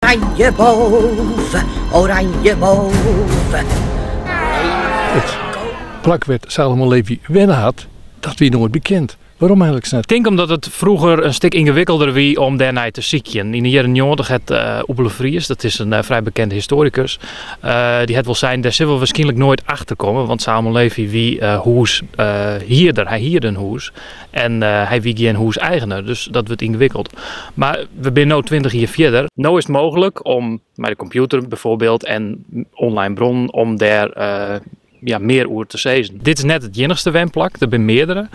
oranje boven, oranje boven. Het plak werd Salomon Levi wennen had, dat wie nooit bekend. Waarom eigenlijk net? Ik denk omdat het vroeger een stuk ingewikkelder was om daarna te zieken. In de jaren 90 had Oepele Vries, dat is een vrij bekende historicus, die het wil zijn, daar zullen we waarschijnlijk nooit achter komen. Want Salomon Levi wie hoes hierder, hij hierde een hoes. En hij wie geen hoes-eigenaar, dus dat wordt ingewikkeld. Maar we zijn nu 20 jaar verder. Nu is het mogelijk om met de computer bijvoorbeeld en online bron om daar meer oer te zezen. Dit is net het enigste wenplak, er zijn meerdere.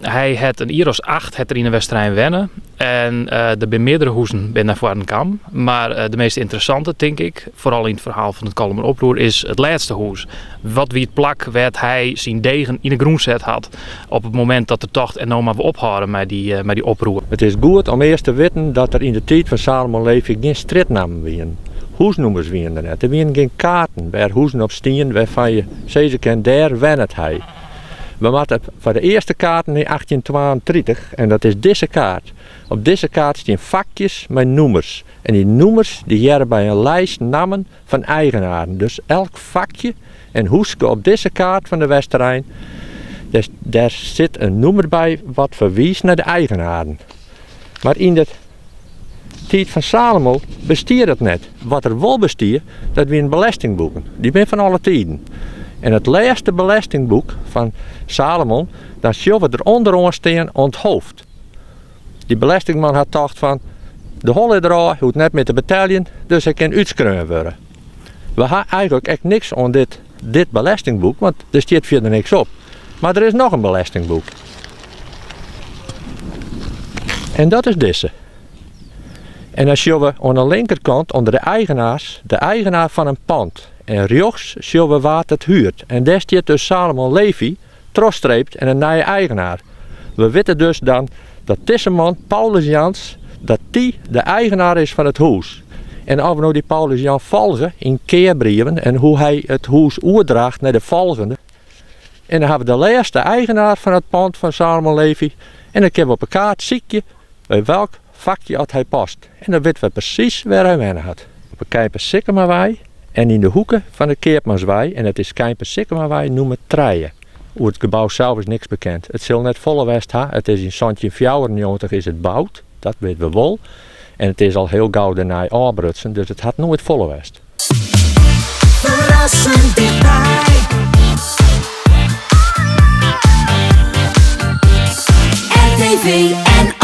Hij had een Iros 8 het er in een wedstrijd wennen. En er zijn meerdere hoezen binnen voor een kam. Maar de meest interessante, denk ik, vooral in het verhaal van het Kalmer oproer, is het laatste hoes. Wat wie het plak werd hij zijn degen in de groenzet had. Op het moment dat de tocht en maar we ophouden met die oproer. Het is goed om eerst te weten dat er in de tijd van Salomon Levi geen strijdnamen waren. Hoesnoemers waren er net. Er waren geen kaarten waar hoezen op stien waarvan je zeggen kan, daar wennet hij. We moeten voor de eerste kaart in 1832 en dat is deze kaart. Op deze kaart staan vakjes met noemers. En die noemers die jaren bij een lijst namen van eigenaren. Dus elk vakje en hoeske op deze kaart van de Westerrijn, daar zit een noemer bij wat verwijst naar de eigenaren. Maar in de tijd van Salomo bestiert dat net. Wat er wel bestiert, dat zijn belastingboeken. Die zijn van alle tijden. En het laatste belastingboek van Salomon, dan zullen we er onderaan staan onthoofd. Die belastingman had gedacht van, de holle draai hoeft net met de betalen, dus hij kan uitschreven worden. We hebben eigenlijk echt niks aan dit belastingboek, want er staat verder niks op. Maar er is nog een belastingboek. En dat is deze. En dan zullen we aan de linkerkant onder de eigenaar van een pand. En rechts zullen we wat het huurt. En daar staat dus Salomon Levi, trosstreept en een nieuwe eigenaar. We weten dus dan dat deze man, Paulus Jans, dat die de eigenaar is van het huis. En als we nou die Paulus Jan volgen in keerbrieven en hoe hij het huis oordraagt naar de volgende. En dan hebben we de laatste eigenaar van het pand van Salomon Levi. En dan kunnen we op een kaart zien bij welk vakje hij past. En dan weten we precies waar hij wennen had. Op een Kijper-Sikkemawei en in de hoeken van de Keertmanswei, en het is Kijper-Sikkemawei, noemen treien. Over het gebouw zelf is niks bekend. Het zal net volle west hebben. Het is in 1994 is het bouwd, dat weten we wel. En het is al heel gauw daarna aanbrutsen, dus het had nooit volle west. Verrassend dichtbij. RTV en